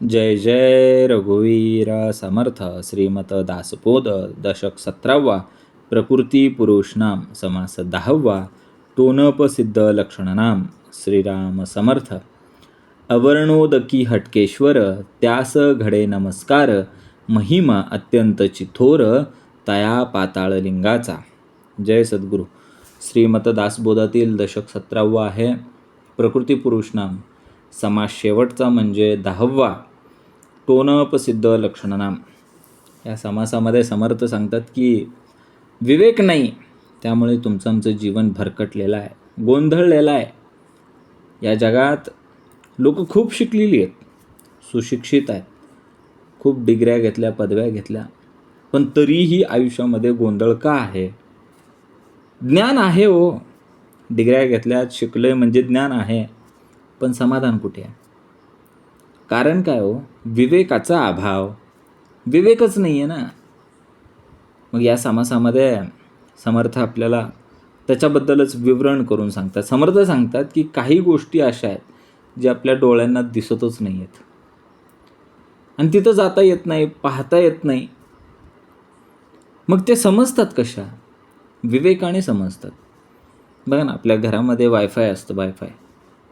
जय जय रघुवीर समर्थ श्रीमत दासबोध दशक 17वा प्रकृती पुरुषनाम समास 10वा टोनप सिद्ध लक्षणनाम श्रीराम समर्थ अवर्णोदकी हटकेश्वर त्यास घडे नमस्कार महिमा अत्यंत चिथोर तया पाताळलिंगाचा. जय सद्गुरू. श्रीमत दासबोधातील दशक 17वा आहे प्रकृती पुरुषनाम समास शेवटचा म्हणजे 10वा टोनपसिद्ध लक्षणनाम. या समासामध्ये समर्थ सांगतात की विवेक नाही, त्यामुळे तुमचं आमचं जीवन भरकटलेलं आहे, गोंधळलेलं आहे. या जगात लोक खूप शिकलेली आहेत, सुशिक्षित आहेत, खूप डिग्र्या घेतल्या, पदव्या घेतल्या, पण तरीही आयुष्यामध्ये गोंधळ का आहे? ज्ञान आहे हो, डिग्र्या घेतल्यात, शिकले म्हणजे ज्ञान आहे, पण समाधान कुठे आहे? कारण काय हो? विवेकाचा अभाव. विवेकच नाही आहे ना. मग या समासामध्ये समर्थ आपल्याला त्याच्याबद्दलच विवरण करून सांगतात. समर्थ सांगतात की काही गोष्टी अशा आहेत ज्या आपल्या डोळ्यांना दिसतच नाही आहेत, आणि तिथं जाता येत नाही, पाहता येत नाही. मग ते समजतात कशा? विवेकाने समजतात. बघा ना, आपल्या घरामध्ये वायफाय असतं. वायफाय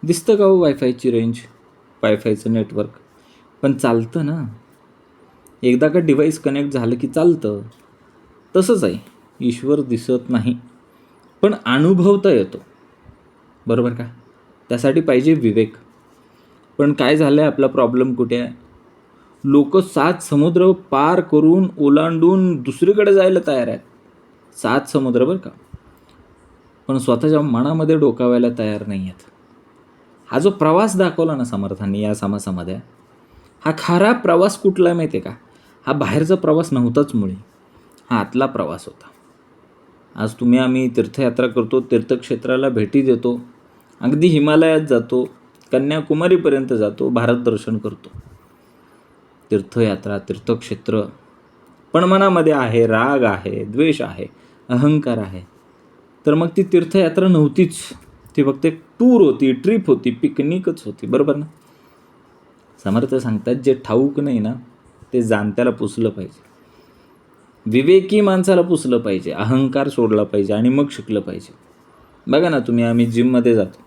दिसतं का हो? वायफायची रेंज, वायफायचं नेटवर्क, पण चालतं ना. एकदा का डिव्हाइस कनेक्ट झालं की चालतं. तसंच आहे, ईश्वर दिसत नाही पण अनुभवता येतो, बरोबर का? त्यासाठी पाहिजे विवेक. पण काय झालं आहे, आपला प्रॉब्लेम कुठे आहे? लोक 7 समुद्र पार करून ओलांडून दुसरीकडे जायला तयार आहेत. 7 समुद्र बरं का, पण स्वतःच्या मनामध्ये डोकावायला तयार नाही आहेत. हा जो प्रवास दाखवला ना समर्थांनी या समासामध्ये, हा खरा प्रवास कुठला माहिती आहे का? हा बाहेरचा प्रवास नव्हताच मुळी, हा आतला प्रवास होता. आज तुम्ही आम्ही तीर्थयात्रा करतो, तीर्थक्षेत्राला भेटी देतो, अगदी हिमालयात जातो, कन्याकुमारीपर्यंत जातो, भारत दर्शन करतो. तीर्थयात्रा, तीर्थक्षेत्र, पण मनामध्ये आहे राग आहे, द्वेष आहे, अहंकार आहे, तर मग ती तीर्थयात्रा नव्हतीच. ती फक्त एक टूर होती, ट्रिप होती, पिकनिकच होती, बरोबर ना? समर्थ सांगतात जे ठाऊक नाही ना, ते जाणत्याला पुसलं पाहिजे. विवेकी माणसाला पुसलं पाहिजे, अहंकार सोडला पाहिजे आणि मग शिकलं पाहिजे. बघा ना, तुम्ही आम्ही जिममध्ये जातो,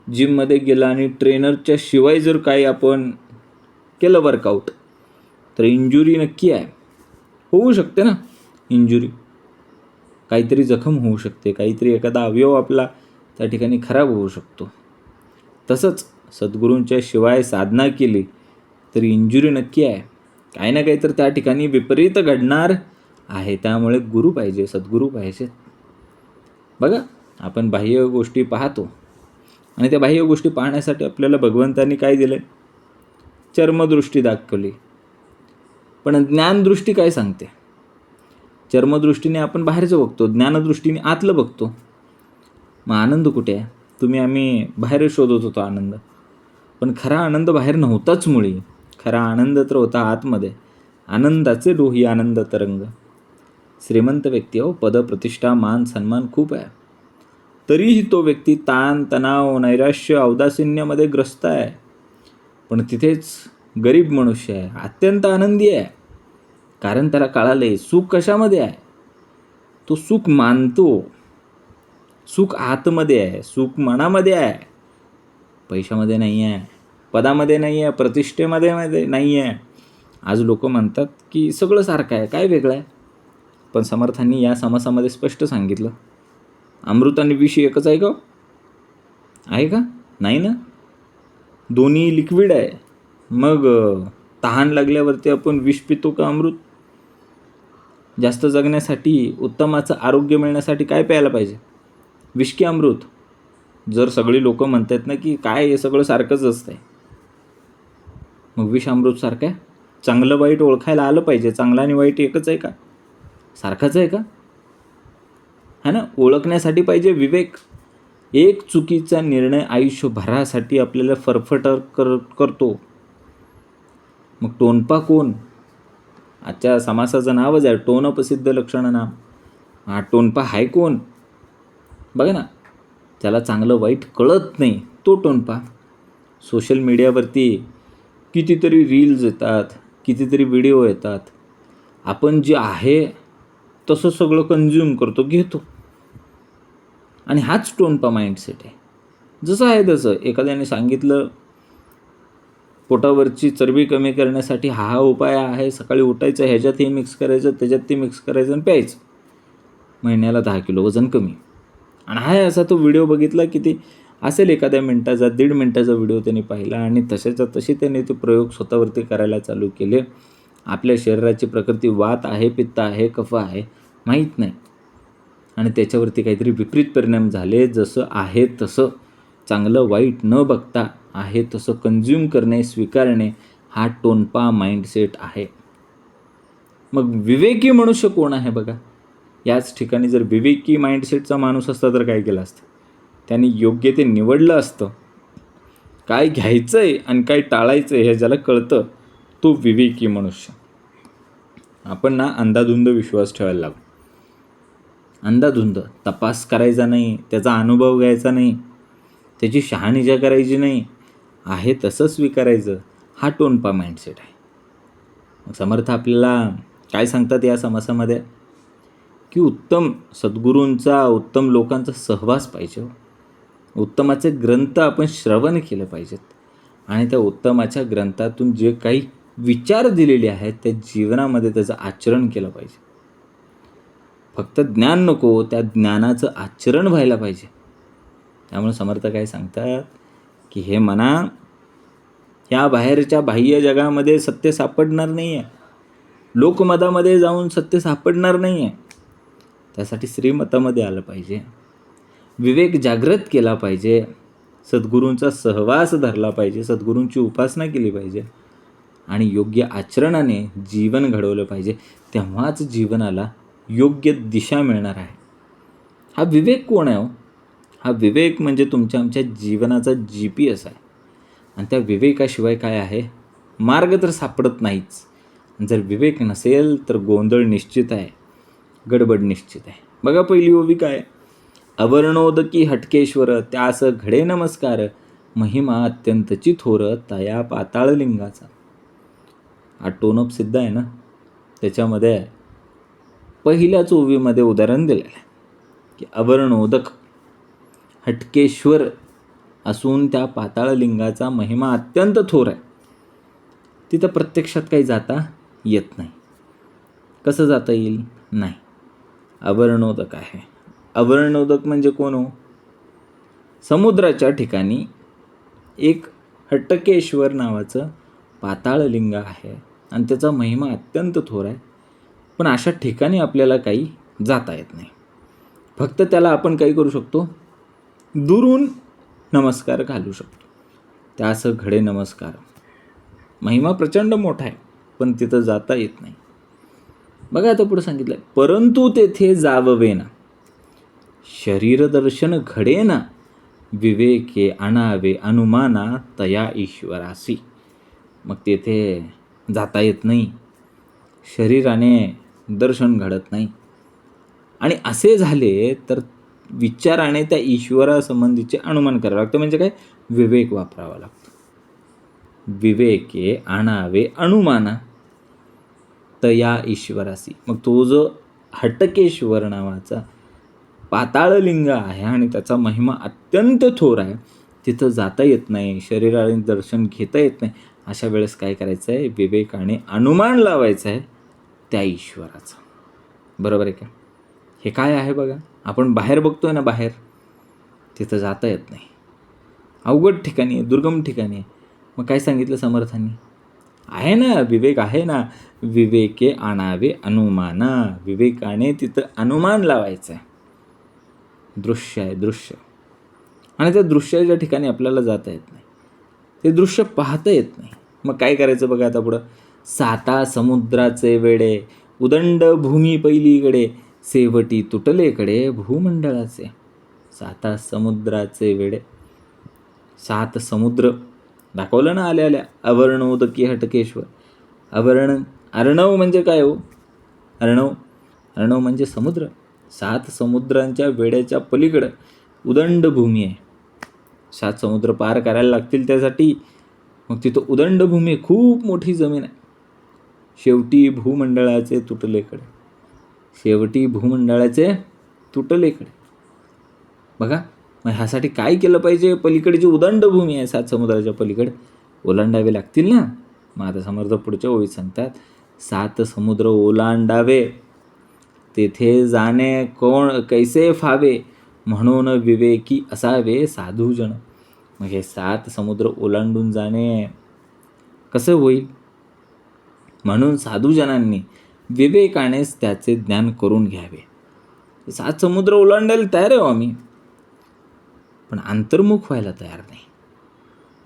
जिममध्ये गेला आणि ट्रेनरच्या शिवाय जर काही आपण केलं वर्कआउट तर इंजुरी नक्की आहे, होऊ शकते ना इंजुरी. काहीतरी जखम होऊ शकते, काहीतरी एखादा अवयव आपला त्या ठिकाणी खराब होऊ शकतो. तसंच सद्गुरूंच्या शिवाय साधना केली तरी इंजुरी नक्की आहे, काही ना काही तर त्या ठिकाणी विपरीत घडणार आहे. त्यामुळे गुरु पाहिजे, सद्गुरू पाहिजे. बघा, आपण बाह्य गोष्टी पाहतो आणि त्या बाह्य गोष्टी पाहण्यासाठी आपल्याला भगवंतांनी काय दिले? चर्मदृष्टी दाखवली. पण ज्ञानदृष्टी काय सांगते? चर्मदृष्टीने आपण बाहेरचं बघतो, ज्ञानदृष्टीने आतलं बघतो. मग आनंद कुठे आहे? तुम्ही आम्ही बाहेर शोधत होतो आनंद, पण खरा आनंद बाहेर नव्हताच मुळी. खरा आनंद तर होता आतमध्ये. आनंदाचे डोही आनंद तरंग. श्रीमंत व्यक्ती हो, पद प्रतिष्ठा मान सन्मान खूप आहे, तरीही तो व्यक्ती ताण तणाव नैराश्य औदासिन्यामध्ये ग्रस्त आहे. पण तिथेच गरीब मनुष्य आहे, अत्यंत आनंदी आहे. कारण त्याला कळाले सुख कशामध्ये आहे. तो सुख मानतो. सुख आतमध्ये आहे, सुख मनामध्ये आहे, पैशामध्ये नाही आहे, पदामध्ये नाही आहे, प्रतिष्ठेमध्ये नाही आहे. आज लोक म्हणतात की सगळं सारखं आहे, काय वेगळं आहे? पण समर्थांनी या समासामध्ये स्पष्ट सांगितलं, अमृत आणि विष एकच आहे का? आहे का? नाही ना. दोन्ही लिक्विड आहे. मग तहान लागल्यावरती आपण विष पितो का अमृत? जास्त जगण्यासाठी, उत्तमाचं आरोग्य मिळण्यासाठी काय प्यायला पाहिजे? विष की अमृत? जर सगळी लोक म्हणतात ना की काय हे सगळं सारखंच असतंय, मग विष अमृत सारखं आहे? चांगलं वाईट ओळखायला आलं पाहिजे. चांगलं आणि वाईट एकच आहे का? सारखंच आहे का? है ना? ओळखण्यासाठी पाहिजे विवेक. एक चुकीचा निर्णय आयुष्यभरासाठी आपल्याला फरफटर करतो. मग टोनपा कोण? आजच्या समासाचं नावच आहे टोनपसिद्ध लक्षणनाम. हा टोनपा आहे कोण? बघा ना, त्याला चांगलं वाईट कळत नाही, तो टोनपा. सोशल मीडियावरती कितीतरी रील्स येतात, कितीतरी व्हिडिओ येतात. आपण जे आहे तसं सगळं कन्झ्युम करतो, घेतो. आणि हाच टोनपा माइंडसेट आहे. जसं आहे तसं एखाद्याने सांगितलं पोटावरची चरबी कमी करण्यासाठी हा उपाय आहे, सकाळी उठायचं, ह्याच्यात हे मिक्स करायचं, त्याच्यात ते मिक्स करायचं आणि प्यायचं, महिन्याला 10 किलो वजन कमी. आणि हा असा तो व्हिडिओ बघितला की ते असेल एखाद्या मिनटाचा, 1.5 मिनटाचा व्हिडिओ त्यांनी पाहिला आणि तशाच्या तसे त्याने ते प्रयोग स्वतःवरती करायला चालू केले. आपल्या शरीराची प्रकृती वात आहे, पित्त आहे, कफ आहे, माहीत नाही. आणि त्याच्यावरती काहीतरी विपरीत परिणाम झाले. जसं आहे तसं चांगलं वाईट न बघता आहे तसं कन्झ्युम करणे, स्वीकारणे हा टोनपा माइंडसेट आहे. मग विवेकी मनुष्य कोण आहे बघा. याच ठिकाणी जर विवेकी माइंडसेटचा माणूस असता तर काय केलं असतं? त्यांनी योग्य ते निवडलं असतं. काय घ्यायचं आहे आणि काय टाळायचं आहे हे ज्याला कळतं तो विवेकी मनुष्य. आपण ना अंधाधुंद विश्वास ठेवायला लागलो. अंधाधुंद तपास करायचा नाही, त्याचा अनुभव घ्यायचा नाही, त्याची शहानिशा करायची नाही, आहे तसं स्वीकारायचं. हा टोनपा माइंडसेट आहे. मग समर्थ आपल्याला काय सांगतात या समासामध्ये की उत्तम सद्गुरूंचा, उत्तम लोकांचा सहवास पाहिजे. उत्तमाचे ग्रंथ आपण श्रवण केलं पाहिजेत आणि त्या उत्तमाच्या ग्रंथातून जे काही विचार दिलेले आहेत त्या जीवनामध्ये त्याचं आचरण केलं पाहिजे. फक्त ज्ञान नको, त्या ज्ञानाचं आचरण व्हायला पाहिजे. त्यामुळे समर्थ काय सांगतात की हे मना, ह्या बाहेरच्या बाह्य जगामध्ये सत्य सापडणार नाही आहे, लोकमतामध्ये जाऊन सत्य सापडणार नाही आहे. त्यासाठी श्रीमतामध्ये आलं पाहिजे, विवेक जागृत केला पाहिजे, सद्गुरूंचा सहवास धरला पाहिजे, सद्गुरूंची उपासना केली पाहिजे आणि योग्य आचरणाने जीवन घडवलं पाहिजे. तेव्हाच जीवनाला योग्य दिशा मिळणार आहे. हा विवेक कोण आहे हो? हा विवेक म्हणजे तुमच्या आमच्या जीवनाचा GPS आहे. आणि त्या विवेकाशिवाय काय आहे? मार्ग तर सापडत नाहीच. जर विवेक नसेल तर गोंधळ निश्चित आहे, गडबड निश्चित आहे. बघा पहिली ओवी काय? अवर्णोदकी हटकेश्वर त्यास घडे नमस्कार, महिमा अत्यंतची थोर तया पाताळ लिंगाचा. हा टोनप सिद्ध आहे ना, त्याच्यामध्ये पहिल्याच ओवीमध्ये उदाहरण दिलेलं आहे की अवर्णोदक हटकेश्वर असून त्या पाताळ लिंगाचा महिमा अत्यंत थोर आहे. तिथं प्रत्यक्षात काही जाता येत नाही. कसं जाता येईल? नाही. अवर्णोदक आहे. अवर्णोदक म्हणजे कोण हो? समुद्राच्या ठिकाणी एक हटकेश्वर नावाचं पाताळलिंग आहे आणि त्याचा महिमा अत्यंत थोर आहे. पण अशा ठिकाणी आपल्याला काही जाता येत नाही. फक्त त्याला आपण काही करू शकतो? दुरून नमस्कार घालू शकतो. त्यास घडे नमस्कार. महिमा प्रचंड मोठा आहे पण तिथं जाता येत नाही. बघा आता पुढे सांगितलंय, परंतु तेथे जाववेना शरीर दर्शन घडेना, विवेके आणावे अनुमाना तया ईश्वरासी. मग तेथे जाता येत नाही, शरीराने दर्शन घडत नाही आणि असे झाले तर विचाराने त्या ईश्वरासंबंधीचे अनुमान करावं लागतं. म्हणजे काय? विवेक वापरावा लागतो. विवेके आणावे अनुमाना तया ईश्वरासी. मग तो जो हटकेश्वर नावाचा पाताळलिंग आहे आणि त्याचा महिमा अत्यंत थोर आहे, तिथं जाता येत नाही, शरीराने दर्शन घेता येत नाही. अशा वेळेस काय करायचं आहे? विवेकाने अनुमान लावायचं आहे त्या ईश्वराचं. बरोबर आहे का? हे काय आहे बघा, आपण बाहेर बघतोय ना, बाहेर तिथं जाता येत नाही, अवघड ठिकाणी आहे, दुर्गम ठिकाणी आहे. मग काय सांगितलं समर्थांनी? आहे ना, विवेक आहे ना, विवेके आणावे अनुमाना. विवेकाने तिथं अनुमान लावायचं आहे. दृश्य आहे, दृश्य. आणि त्या दृश्याच्या ठिकाणी आपल्याला जाता येत नाही, ते दृश्य पाहता येत नाही. मग काय करायचं बघा आता पुढं? साता समुद्राचे वेडे उदंड भूमी पहिलीकडे, सेवटी तुटलेकडे भूमंडळाचे. साता समुद्राचे वेडे, 7 समुद्र दाखवलं ना आल्या आल्या. अवर्णोदकी हटकेश्वर. अर्णव म्हणजे काय हो? अर्णव म्हणजे समुद्र. 7 समुद्रांच्या वेड्याच्या पलीकडं उदंड भूमी आहे. 7 समुद्र पार करायला लागतील त्यासाठी मग तिथं उदंड भूमी, खूप मोठी जमीन आहे. शेवटी भूमंडळाचे तुटलेकडे, शेवटी भूमंडळाचे तुटलेकडे. बघा, मग ह्यासाठी काय केलं पाहिजे? पलीकडे जी उदंड भूमी आहे 7 समुद्राच्या पलीकडे, ओलांडावे लागतील ना. मग आता समर्थ पुढच्या ओळीत सांगतात, 7 समुद्र ओलांडावे, तेथे जाणे कोण कैसे फावे, म्हणून विवेकी असावे साधूजन. मग हे 7 समुद्र ओलांडून जाणे कसं होईल? म्हणून साधूजनांनी विवेकानेच त्याचे ज्ञान करून घ्यावे. 7 समुद्र ओलांडायला तयार आहे आम्ही, पण अंतर्मुख व्हायला तयार नाही.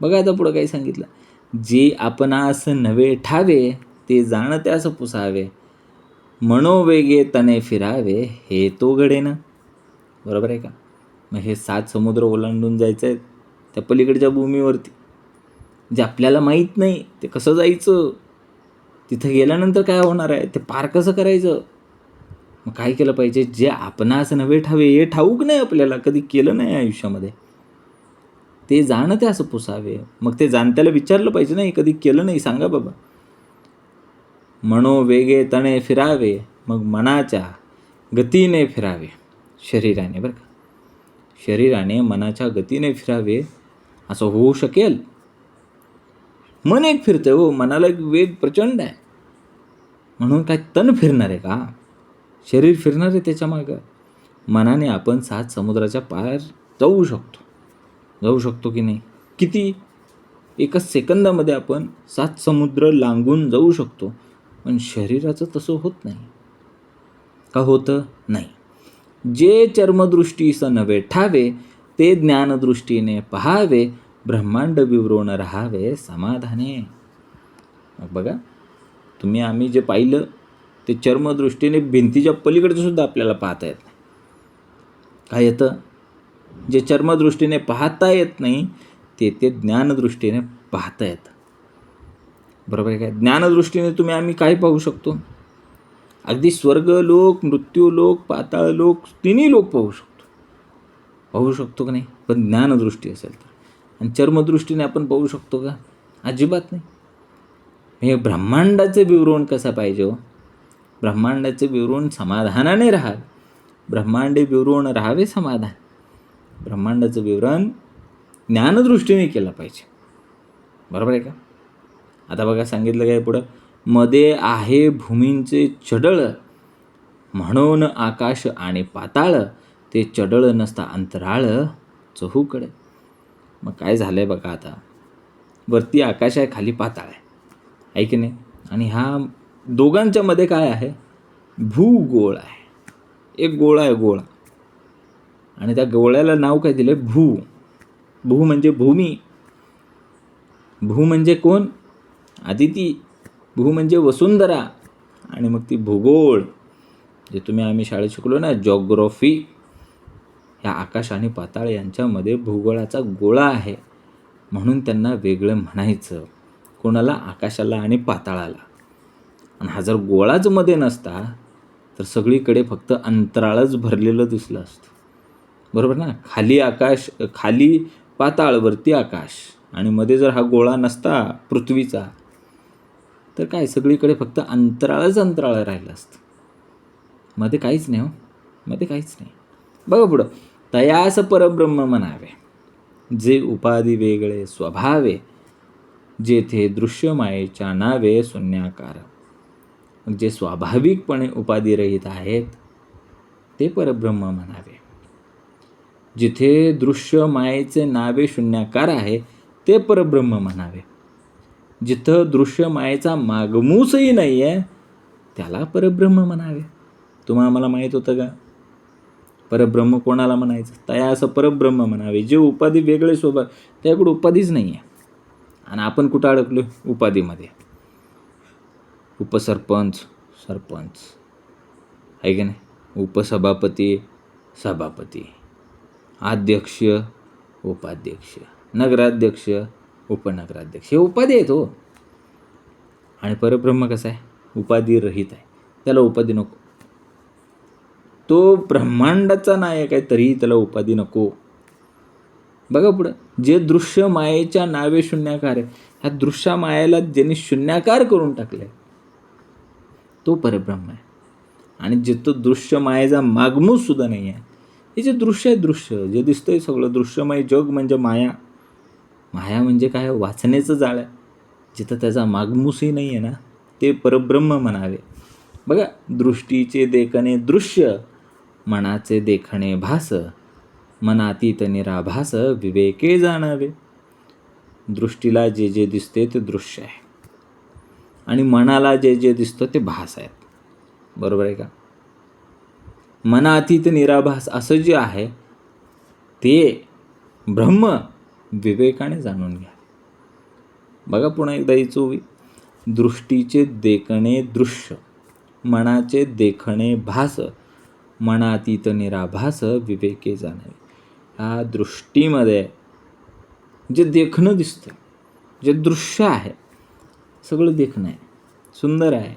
बघा आता पुढं काय सांगितलं, जे आपणास नवे ठावे, ते जाणत्यास पुसावे, मनोवेगे तने फिरावे, हे तो घडेना. बरोबर आहे का? मग हे 7 समुद्र ओलांडून जायचं आहे त्या पलीकडच्या भूमीवरती, जे आपल्याला माहीत नाही ते कसं जायचं, तिथं गेल्यानंतर काय होणार आहे, ते पार कसं करायचं. मग काय केलं पाहिजे? जे आपणास नवे ठावे, हे ठाऊक नाही आपल्याला, कधी केलं नाही आयुष्यामध्ये, ते जाणत्यास पुसावे. मग ते जाणत्याला विचारलं पाहिजे नाही, कधी केलं नाही, सांगा बाबा. मनोवेगे तणे फिरावे, मग मनाच्या गतीने फिरावे, शरीराने. बरं का, शरीराने मनाच्या गतीने फिरावे, असं होऊ शकेल? मन एक फिरतंय हो, मनाला एक वेग प्रचंड आहे, म्हणून काय तन फिरणार आहे का? शरीर फिरणार आहे त्याच्या मागं. मनाने आपण 7 समुद्राच्या पार जाऊ शकतो की नाही? किती? एका सेकंदामध्ये आपण 7 समुद्र लांघून जाऊ शकतो, पण शरीराचं तसं होत नाही. का होतं? नाही. जे चर्मदृष्टीस नवे ठावे, ते ज्ञानदृष्टीने पहावे, ब्रह्मांड विवरून राहावे समाधाने. मग बघा, आम्ही जे पाहिलं ते चर्मदृष्टीने भिंतीच्या पलीकडचं सुद्धा आपल्याला पाहता येत नाही. काय येतं? जे चर्मदृष्टीने पाहता येत नाही ते ज्ञानदृष्टीने पाहता येतं. बरोबर आहे काय? ज्ञानदृष्टीने आम्ही काय पाहू शकतो? अगदी स्वर्गलोक, मृत्यूलोक, पाताळलोक, तिन्ही लोक पाहू शकतो का नाही? पण ज्ञानदृष्टी असेल तर. आणि चर्मदृष्टीने आपण पाहू शकतो का? अजिबात नाही. हे ब्रह्मांडाचे विवरण कसं पाहिजे हो? ब्रह्मांडाचे विवरण समाधानाने राहावे, ब्रह्मांडे विवरण राहावे समाधान. ब्रह्मांडाचं विवरण ज्ञानदृष्टीने केलं पाहिजे. बरोबर आहे का? आता बघा सांगितलं काय पुढं, मध्ये आहे भूमींचे चढळ, म्हणून आकाश आणि पाताळ, ते चढळ नसता अंतराळ चहूकडे. मग काय झालंय बघा, आता वरती आकाश आहे, खाली पाताळ आहे की नाही? आणि ह्या दोघांच्या मध्ये काय आहे? भूगोळ आहे. एक गोळा आहे, गोळा, आणि त्या गोळ्याला नाव काय दिलंय? भू म्हणजे भूमी. भू म्हणजे कोण? आदिती. भू म्हणजे वसुंधरा. आणि मग ती भूगोळ, जे आम्ही शाळेत शिकलो ना, जॉग्राफी. ह्या आकाश आणि पाताळ यांच्यामध्ये भूगोळाचा गोळा आहे, म्हणून त्यांना वेगळं म्हणायचं. कोणाला? आकाशाला आणि पाताळाला. आणि हा जर गोळाच मध्ये नसता तर सगळीकडे फक्त अंतराळच भरलेलं दिसलं असतं. बरोबर ना? खाली आकाश, खाली पाताळ, वरती आकाश, आणि मध्ये जर हा गोळा नसता पृथ्वीचा, तर काय सगळीकडे फक्त अंतराळच अंतराळ राहिलं असतं. मध्ये काहीच नाही हो, मध्ये काहीच नाही. बघा पुढं, तयास परब्रह्म म्हणावे, जे उपाधी वेगळे स्वभावे, जेथे दृश्यमायेच्या नावे शून्याकार. जे स्वाभाविकपणे उपाधिरहित आहेत ते परब्रह्म म्हणावे. जिथे दृश्य मायेचे नावे शून्याकार आहे ते परब्रह्म म्हणावे. जिथं दृश्य मायेचा मागमूसही नाही आहे त्याला परब्रह्म म्हणावे. आम्हाला माहीत होतं का? परब्रह्म कोणाला म्हणायचं? तया असं परब्रह्म म्हणावे, जे उपाधी वेगळे स्वभाव, त्याकडे उपाधीच नाही आहे. आणि आपण कुठं अडकलो? उपाधीमध्ये. उपसरपंच, सरपंच आहे की नाही? उपसभापती, सभापती, अध्यक्ष, उपाध्यक्ष, नगराध्यक्ष, उपनगराध्यक्ष, हे उपाधी आहेत हो. आणि परब्रह्म कसं आहे? उपाधी रहित आहे, त्याला उपाधी नको. तो ब्रह्मांडाचा नायक आहे तरीही त्याला उपाधी नको. बघा पुढं, जे दृश्य मायेच्या नावे शून्याकार आहे, ह्या दृश्य मायेला ज्यांनी शून्याकार करून टाकले तो परब्रह्म आहे. आणि जिथं दृश्य मायेचा मागमूस सुद्धा नाही आहे. हे जे दृश्य आहे, दृश्य जे दिसतंय सगळं दृश्यमय जग म्हणजे माया. माया म्हणजे काय? वासनेचं जाळ आहे. जिथं त्याचा मागमूसही नाही आहे ना, ते परब्रह्म म्हणावे. बघा, दृष्टीचे देखणे दृश्य, मनाचे देखणे भास, मनातीत निराभास, विवेके जाणावे. दृष्टीला जे जे दिसते ते दृश्य आहे आणि मनाला जे जे दिसतं ते भास आहेत. बरोबर आहे का? मनातीत निराभास असं जे आहे ते ब्रह्म विवेकाने जाणून घ्या. बघा पुन्हा एकदा ही चोवी, दृष्टीचे देखणे दृश्य, मनाचे देखणे भास, मनातीत निराभास, विवेके जाणावे. ह्या दृष्टीमध्ये जे देखणं दिसतं, जे दृश्य आहे, सगळं देखणं आहे, सुंदर आहे,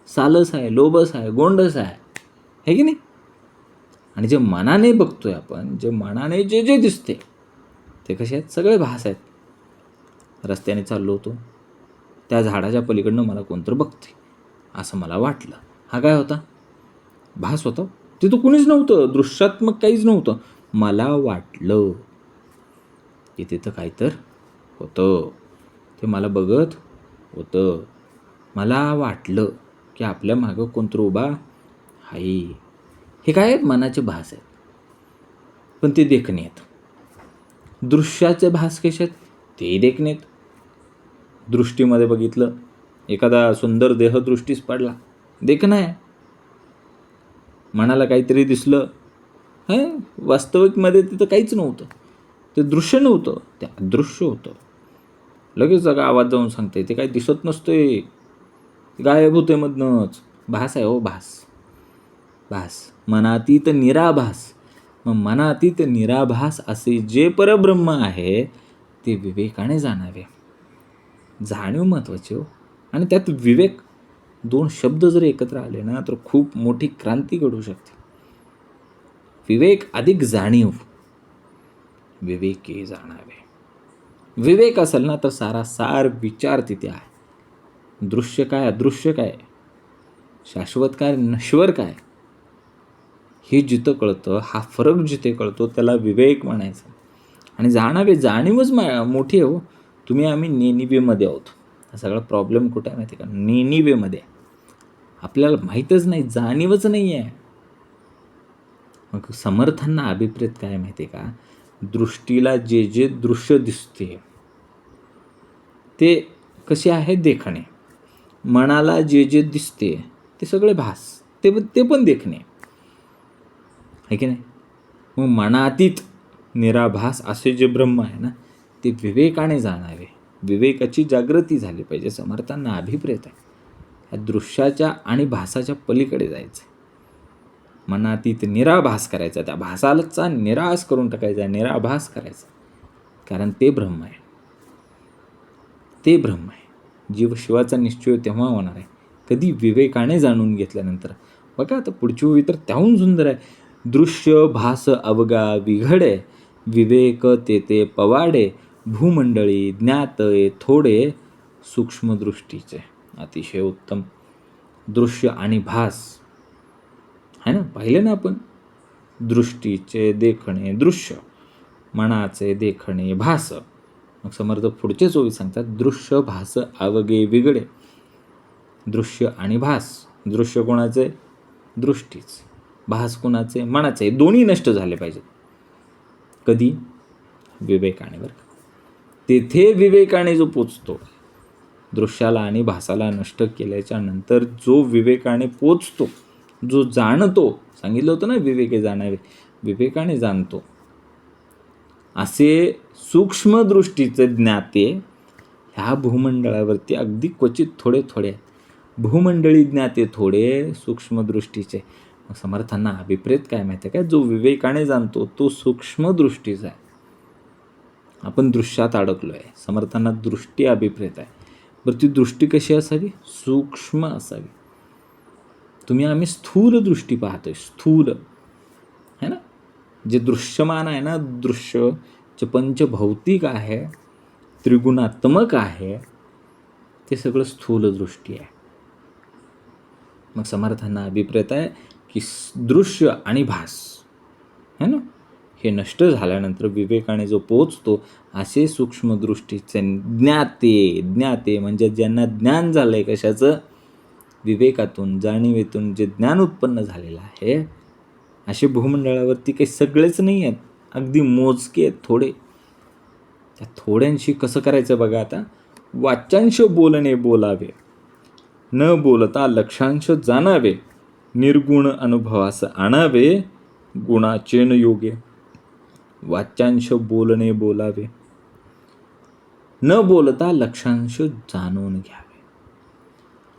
सालस आहे, लोभस आहे, गोंडस आहे की नाही? आणि जे मनाने बघतोय आपण, जे मनाने जे जे दिसते ते कसे आहेत? सगळे भास आहेत. रस्त्याने चाललो होतो, त्या झाडाच्या पलीकडनं मला कोणतरी बघते असं मला वाटलं. हा काय होता? भास होता. तिथं कुणीच नव्हतं, दृश्यात्मक काहीच नव्हतं. मला वाटलं की तिथं काहीतर होतं, ते मला बघत होतं. मला वाटलं की आपल्या मागं कोणतरी उभा आहे. हे काय आहेत? मनाचे भास आहेत, पण ते देखणे आहेत. दृश्याचे भास कसे आहेत? ते देखणे आहेत. दृष्टीमध्ये बघितलं, एखादा सुंदर देह दृष्टीस पडला, देखणं आहे. मनाला काहीतरी दिसलं, वास्तविकमध्ये तिथं काहीच नव्हतं, ते दृश्य नव्हतं, ते अदृश्य होतं. लगेच जागा आवाज जाऊन सांगते ते काही दिसत नसतंय, गायब होते मधनंच. भास आहे हो, भास. भास मनातीत निराभास. मग मनातीत निराभास असे जे परब्रह्म आहे ते विवेकाने जाणावे. जाणीव महत्त्वाची हो. आणि त्यात विवेक, दोन शब्द जर एकत्र आले ना तर खूप मोठी क्रांती घडू शकते. विवेक अधिक जाणीव, विवेके जाणावे. विवेक असेल ना तर सारा सार विचार तिथे आहे. दृश्य काय, अदृश्य काय, शाश्वत काय, नश्वर काय, हे जिथं कळतं, हा फरक जिथे कळतो त्याला विवेक म्हणायचं. आणि जाणावे, जाणीवच मोठी आहे हो. आम्ही नेनिवेमध्ये आहोत. हा सगळा प्रॉब्लेम कुठे आहे माहिती आहे का? नेनिवेमध्ये. आपल्याला माहीतच नाही, जाणीवच नाही आहे. मग समर्थांना अभिप्रेत काय माहिती आहे का? दृष्टीला जे जे दृश्य दिसते ते कसे आहे? देखणे. मनाला जे जे दिसते ते सगळे भास, ते पण देखणे आहे की नाही? मग मनातीत निराभास असे जे ब्रह्म आहे ना ते विवेकाने जाणावे. विवेकाची जागृती झाली पाहिजे. समर्थांना अभिप्रेत आहे या दृश्याच्या आणि भासाच्या पलीकडे जायचं. मनातीत निराभास करायचा, त्या भासालाचा निराश करून टाकायचा, निराभास करायचा. कारण ते ब्रह्म आहे, ते ब्रह्म आहे. जीव शिवाचा निश्चय तेव्हा होणार आहे कधी? विवेकाने जाणून घेतल्यानंतर. बघा आता पुढची ओवी तर त्याहून सुंदर आहे. दृश्य भास अवगा विघडे, विवेक तेथे पवाडे, भूमंडळी ज्ञातये थोडे, सूक्ष्मदृष्टीचे. अतिशय उत्तम. दृश्य आणि भास आहे ना, पाहिलं ना आपण? दृष्टीचे देखणे दृश्य, मनाचे देखणे भास. मग समर्थ पुढचेच ओवी सांगतात, दृश्य भास अवगे विगडे. दृश्य आणि भास, दृश्य कोणाचे? दृष्टीच. भास कोणाचे? मनाचे. दोन्ही नष्ट झाले पाहिजेत. कधी? विवेकाने. बरं का? तेथे विवेकाने जो पोचतो, दृश्याला आणि भासाला नष्ट केल्याच्या नंतर जो विवेकाने पोचतो, जो जाणतो, सांगितलं होतं ना विवेके जाणावे, विवेकाने जाणतो, असे सूक्ष्मदृष्टीचे ज्ञाते ह्या भूमंडळावरती अगदी क्वचित थोडे थोडे आहेत. भूमंडळी ज्ञाते थोडे, सूक्ष्मदृष्टीचे. मग समर्थांना अभिप्रेत काय माहिती आहे का? जो विवेकाने जाणतो तो सूक्ष्मदृष्टीचा आहे. आपण दृश्यात अडकलो आहे. समर्थांना दृष्टी अभिप्रेत आहे. बरं, ती दृष्टी कशी असावी? सूक्ष्म असावी. आम्ही स्थूल दृष्टी पाहतोय, स्थूल आहे ना. जे दृश्यमान आहे ना, दृश्य जे पंचभौतिक आहे, त्रिगुणात्मक आहे, ते सगळं स्थूल दृष्टी आहे. मग समर्थांना अभिप्रेत आहे की दृश्य आणि भास है ना, हे नष्ट झाल्यानंतर विवेकाने जो पोचतो, असे सूक्ष्मदृष्टीचे ज्ञाते म्हणजे ज्यांना ज्ञान झालंय कशाचं, विवेकातून, जाणीवेतून जे ज्ञान उत्पन्न झालेलं आहे, असे भूमंडळावरती काही सगळेच नाही आहेत, अगदी मोजके आहेत, थोडे. त्या थोड्यांशी कसं करायचं बघा आता. वाच्यांश बोलणे बोलावे, न बोलता लक्षांश जाणावे, निर्गुण अनुभवास आणावे, गुणाचेन योगे. वाच्यांश बोलणे बोलावे, न बोलता लक्षांश जाणून घ्यावे.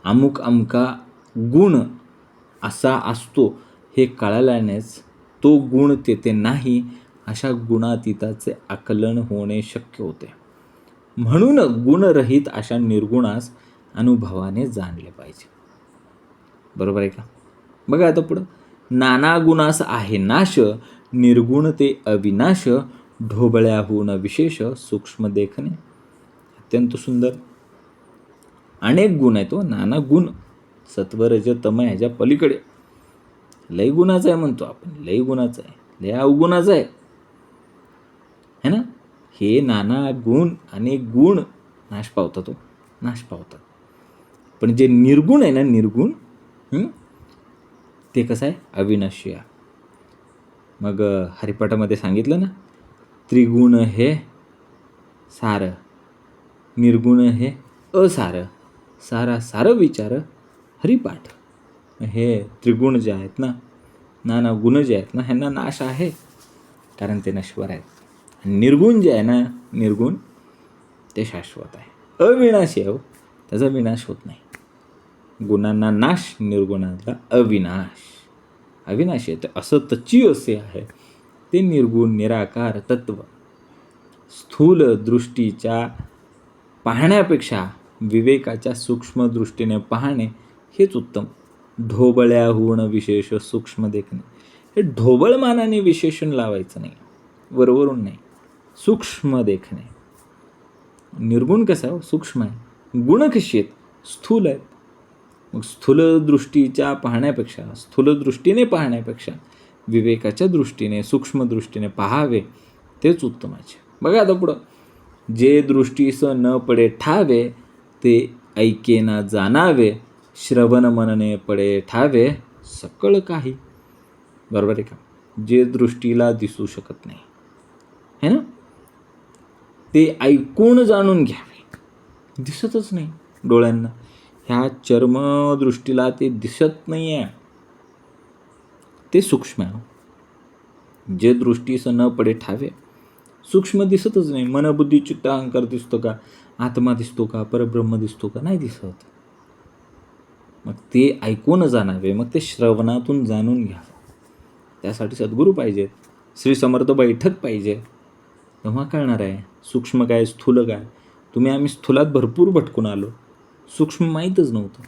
अमुक अमका गुण असा असतो हे कळाल्यानेच तो गुण तेथे नाही अशा गुणातीताचे आकलन होणे शक्य होते. म्हणून गुणरहित अशा निर्गुणास अनुभवाने जाणले पाहिजे. बरोबर आहे का? बघा आता पुढं. नाना गुणास आहे नाश, निर्गुण ते अविनाश, ढोबळ्याहून विशेष सूक्ष्म देखणे. अत्यंत सुंदर. अनेक गुण आहेत, नाना गुण, सत्व रज तम ह्याच्या पलीकडे. लय गुणाचं आहे म्हणतो आपण, लय गुणाचं आहे, लय अवगुणाचं आहे है ना. हे नाना गुण, अनेक गुण नाश पावतात, नाश पावतात. पण जे निर्गुण आहे ना, निर्गुण, ते कसं आहे, अविनाशी आहे. मग हरिपाठामध्ये सांगितलं ना, त्रिगुण हे सार, निर्गुण हे असार, सारा सार विचार हरिपाठ. हे त्रिगुण जे आहेत ना, नाना गुण जे आहेत ना, ह्यांना नाश आहे, कारण ते नश्वर आहेत. निर्गुण जे आहे ना, निर्गुण, ते शाश्वत आहे, अविनाशी आहे, त्याचा विनाश होत नाही. गुणांना नाश, निर्गुणांना अविनाश. अविनाशी आहे असं तच्ची असे आहे ते निर्गुण निराकार तत्व. स्थूल दृष्टीच्या पाहण्यापेक्षा विवेकाच्या सूक्ष्म दृष्टीने पाहणे हेच उत्तम. ढोबळ्याहून विशेष सूक्ष्म देखणे. हे ढोबळमानाने विशेषण लावायचं नाही, वरवरून नाही. सूक्ष्म देखणे. निर्गुण कसा आहे, सूक्ष्म आहे. गुण कशी आहेत, स्थूल आहेत. मग स्थूल दृष्टीच्या पाहण्यापेक्षा, स्थूल दृष्टीने पाहण्यापेक्षा विवेकाच्या दृष्टीने, सूक्ष्म दृष्टीने पाहावे, तेच उत्तमाचे. बघा आता पुढं. जे दृष्टीस न पडे ठावे, ते ऐकेना जाणावे, श्रवण मनने पडे ठावे, सकळ काही. बरोबर आहे का? जे दृष्टीला दिसू शकत नाही है ना, ते ऐकून जाणून घ्यावे. दिसतच नाही डोळ्यांना, ह्या चर्मदृष्टीला ते दिसत नाही आहे, ते सूक्ष्म आहे. जे दृष्टीस न पडे ठावे, सूक्ष्म दिसतच नाही. मन, बुद्धी, चित्त, अहंकार दिसतो का, आत्मा दिसतो का, परब्रह्म दिसतो का, नाही दिसत. मग ते ऐकून जाणावे, मग ते श्रवणातून जाणून घ्यावं. त्यासाठी सद्गुरू पाहिजेत, श्री समर्थ बैठक पाहिजे, तेव्हा कळणार आहे सूक्ष्म काय, स्थूल काय. आम्ही स्थूलात भरपूर भटकून आलो, सूक्ष्म माहीतच नव्हतं,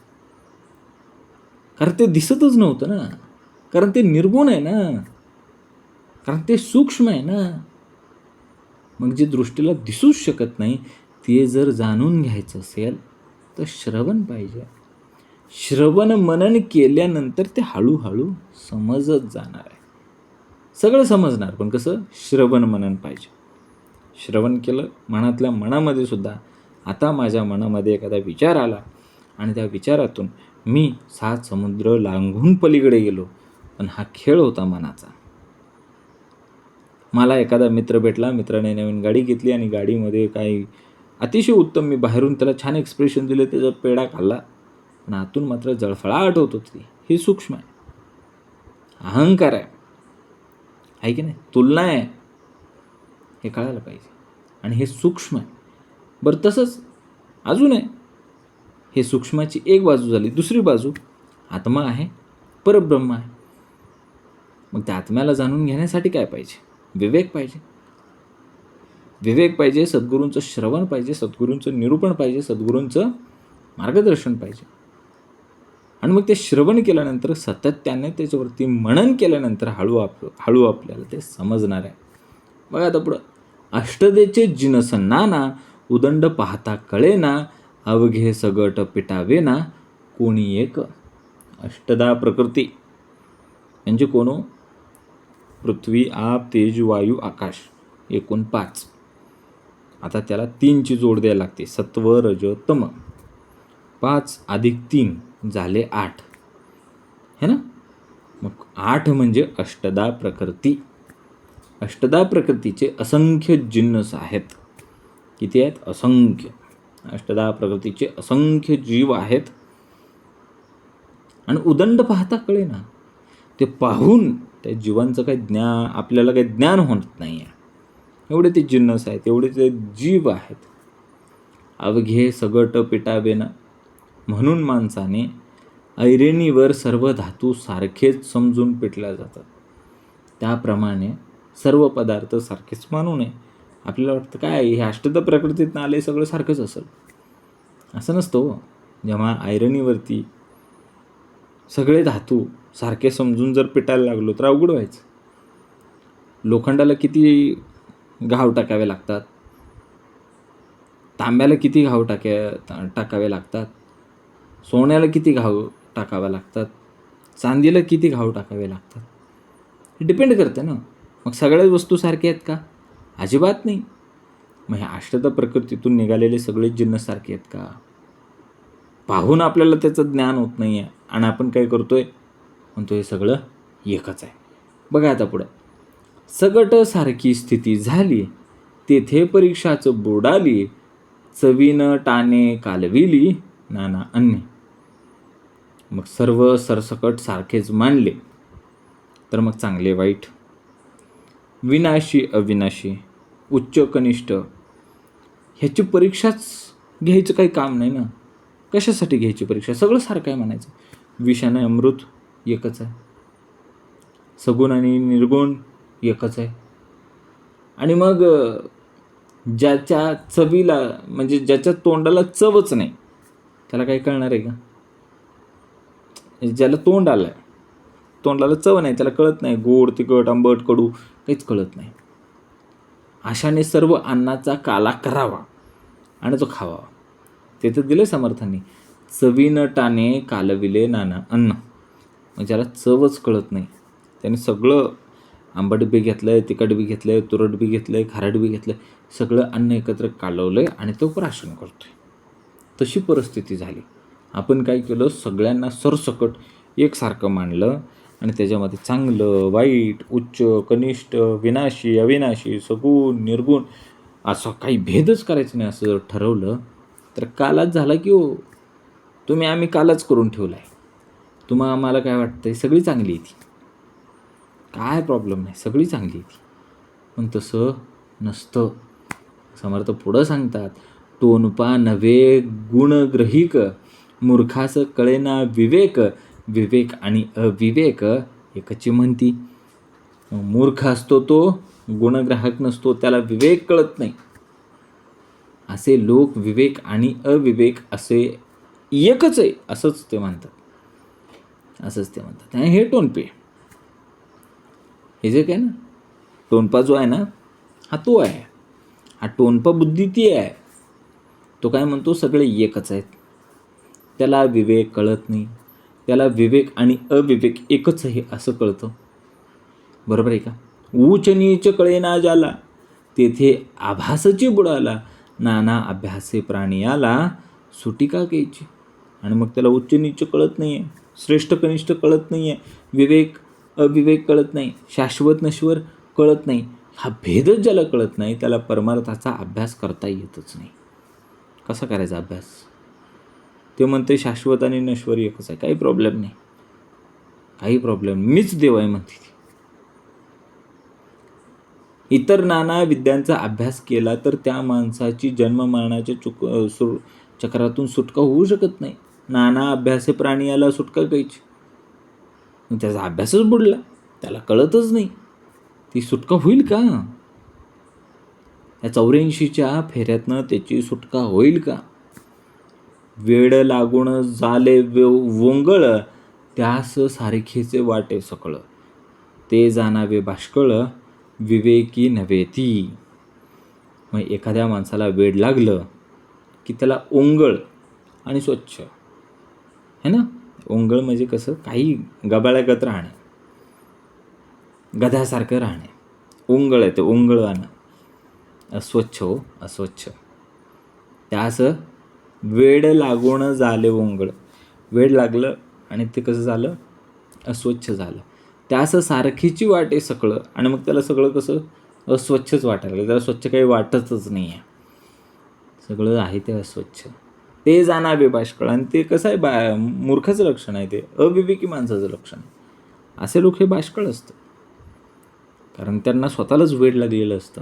कारण ते दिसतच नव्हतं ना, कारण ते निर्गुण आहे ना, कारण ते सूक्ष्म आहे ना. मग जे दृष्टीला दिसूच शकत नाही, ते जर जाणून घ्यायचं असेल तर श्रवण पाहिजे. श्रवण मनन केल्यानंतर ते हळूहळू समजत जाणार आहे. सगळं समजणार, पण कसं, श्रवण मनन पाहिजे. श्रवण केलं, मनातल्या मनामध्ये सुद्धा, आता माझ्या मनामध्ये एखादा विचार आला आणि त्या विचारातून मी 7 समुद्र लांघून पलीकडे गेलो, पण हा खेळ होता मनाचा. मला एखादा मित्र भेटला, मित्राने नवीन गाडी घेतली आणि गाडीमध्ये काही अतिशय उत्तम, मी बाहेरून त्याला छान एक्सप्रेशन दिले, त्याचा पेढा खाल्ला, पण आतून मात्र जळफळाट होत होती. हे सूक्ष्म आहे, अहंकार आहे की नाही, तुलना आहे, हे कळायला पाहिजे. आणि हे सूक्ष्म आहे. बरं, तसंच अजून आहे. हे सूक्ष्माची एक बाजू झाली. दुसरी बाजू आत्मा आहे, परब्रह्म आहे. मग त्या आत्म्याला जाणून घेण्यासाठी काय पाहिजे, विवेक पाहिजे. विवेक पाहिजे, सद्गुरूंचं श्रवण पाहिजे, सद्गुरूंचं निरूपण पाहिजे, सद्गुरूंचं मार्गदर्शन पाहिजे. आणि मग ते श्रवण केल्यानंतर सातत्याने त्याच्यावरती मनन केल्यानंतर हळू आपल्याला ते समजणार आहे. बघा आता पुढं. अष्टदेचे जिनस नाना, उदंड पाहता कळेना, अवघे सगट पिटावेना, कोणी एक. अष्टदा प्रकृती म्हणजे कोण? पृथ्वी, आप, तेज, वायू, आकाश, एकूण 5. आता त्याला 3ची जोड द्यायला लागते, सत्व, रज, तम. 5 अधिक 3 झाले 8, है ना. मग 8 म्हणजे अष्टदा प्रकृती. अष्टदा प्रकृतीचे असंख्य जिन्नस आहेत. किती आहेत? असंख्य. अष्टदा प्रकृतीचे असंख्य जीव आहेत. आणि उदंड पाहता कळेना, ते पाहून त्या जीवांचं काही आपल्याला काही ज्ञान होत नाही आहे. एवढे ते जिन्नस आहेत, एवढे ते जीव आहेत. अवघे सगट पिटावेना, म्हणून माणसाने ऐरणीवर सर्व धातू सारखेच समजून पिटल्या जातात. त्याप्रमाणे सर्व पदार्थ सारखेच मानू नये. आपल्याला वाटतं काय हे अष्टदा प्रकृतीतनं आले सगळं सारखंच असेल, असं नसतं हो. जेव्हा ऐरणीवरती सगळे धातू सारखे समजून जर पिटायला लागलो तर अवघड व्हायचं. लोखंडाला किती घाव टाकावे लागतात, तांब्याला किती घाव टाकावे लागतात, सोन्याला किती घाव टाकावे लागतात, चांदीला किती घाव टाकावे लागतात, हे डिपेंड करतं ना. मग सगळ्याच वस्तू सारख्या आहेत का? अजिबात नाही. मग ह्या अष्टदा प्रकृतीतून निघालेले सगळे जिन्नस सारखे आहेत का? पाहून आपल्याला त्याचं ज्ञान होत नाही आहे आणि आपण काय करतोय? म्हणतो हे सगळं एकच आहे. बघा आता पुढं. सगट सारखी स्थिती झाली, तेथे परीक्षाच बुडाली, चवीनं टाणे कालविली, नाना अन्य. मग सर्व सरसकट सारखेच मानले तर मग चांगले वाईट, विनाशी अविनाशी, उच्च कनिष्ठ ह्याची परीक्षाच घ्यायचं काही काम नाही ना. कशासाठी घ्यायची परीक्षा? सगळं सारखं आहे म्हणायचं. विष आणि अमृत एकच आहे, सगुण आणि निर्गुण एकच आहे. आणि मग ज्याच्या चवीला म्हणजे ज्याच्या तोंडाला चवच नाही त्याला काही कळणार आहे का? ज्याला तोंड आलं आहे, तोंडाला चव नाही, त्याला कळत नाही, गोड तिखट आंबट कडू काहीच कळत नाही. अशाने सर्व अन्नाचा काला करावा आणि तो खावा. ते तर दिले समर्थांनी. चवीनं टाणे कालविले नाना अन्न. मग ज्याला चवच कळत नाही त्याने सगळं आंबट बी घेतलं आहे, तिखट बी घेतलं आहे, तुरट बी घेतलं आहे, खारट बी घेतलं आहे, सगळं अन्न एकत्र कालवलं आहे आणि तो प्राशन करतो आहे. तशी परिस्थिती झाली. आपण काय केलं? सगळ्यांना सरसकट एकसारखं मानलं आणि त्याच्यामध्ये चांगलं वाईट, उच्च कनिष्ठ, विनाशी अविनाशी, सगुण निर्गुण असं काही भेदच करायचं नाही असं जर ठरवलं तर कालाच झाला की हो. आम्ही कालाच करून ठेवला आहे. आम्हाला काय वाटतंय? सगळी चांगली आहे ती, काय प्रॉब्लेम नाही, सगळी चांगली आहे ती. पण तसं नसतं. समर्थ पुढं सांगतात, टोनपा नव्हे गुणग्रहिक, मूर्खास कळेना विवेक, विवेक आणि अविवेक एकची म्हणती. मूर्ख असतो तो, गुणग्राहक नसतो, त्याला विवेक कळत नाही. असे लोक विवेक आणि अविवेक असे एकच आहे असंच ते म्हणतात. आणि हे टोनपे, हे जे काय ना टोनपा जो आहे ना हा तो आहे. हा टोनपा बुद्धी ती आहे. तो काय म्हणतो? सगळे एकच आहेत. त्याला विवेक कळत नाही. त्याला विवेक आणि अविवेक एकच आहे असं कळतं. बरोबर आहे का? ऊच नीच कळेना ज्याला, तेथे आभासची बुडाला, नाना अभ्यासे प्राणी आला, सुटी का घ्यायची. आणि मग त्याला उच्च नीच कळत नाही आहे, श्रेष्ठ कनिष्ठ कळत नाही आहे, विवेक अविवेक कळत नाही, शाश्वत नश्वर कळत नाही. हा भेदच ज्याला कळत नाही त्याला परमार्थाचा अभ्यास करता येतच नाही. कसा करायचा अभ्यास? ते म्हणते शाश्वत आणि नश्वर एकच आहे, काही प्रॉब्लेम नाही, काही प्रॉब्लेम, मीच देव आहे म्हणते ती. इतर नाना विद्यांचा अभ्यास केला तर त्या माणसाची जन्म मरणाच्या चक्रातून सुटका होऊ शकत नाही. नाना अभ्यासे प्राणी याला सुटका घ्यायची. त्याचा अभ्यासच बुडला, त्याला कळतच नाही, ती सुटका होईल का? या 84च्या फेऱ्यातनं त्याची सुटका होईल का? वेड लागून झाले वोंगळ, त्यास सारखेचे वाटे सकळ, ते जाणावे बाष्कळ, विवेकी नव्हे ती. मग एखाद्या माणसाला वेड लागलं की त्याला ओंगळ आणि स्वच्छ, है ना. ओंगळ म्हणजे कसं, काही गबाळ्यागत राहणे, गध्यासारखं राहणे, ओंगळ आहे ते, ओंगळवाणं. अस्वच्छ हो, अस्वच्छ. त्यास वेड लागून झाले ओंगळ. वेड लागलं आणि ते कसं झालं, अस्वच्छ झालं. त्यास सारखीची वाटे सगळं, आणि मग त्याला सगळं कसं अस्वच्छच वाटायला लागलं. त्याला स्वच्छ काही वाटतच नाही आहे, सगळं आहे ते अस्वच्छ. ते जाणावे बाष्कळ. आणि ते कसं आहे, मूर्खाचं लक्षण आहे, ते अविवेकी माणसाचं लक्षण आहे. असे लोक हे बाष्कळ असतं, कारण त्यांना स्वतःलाच वेड लागलेलं असतं.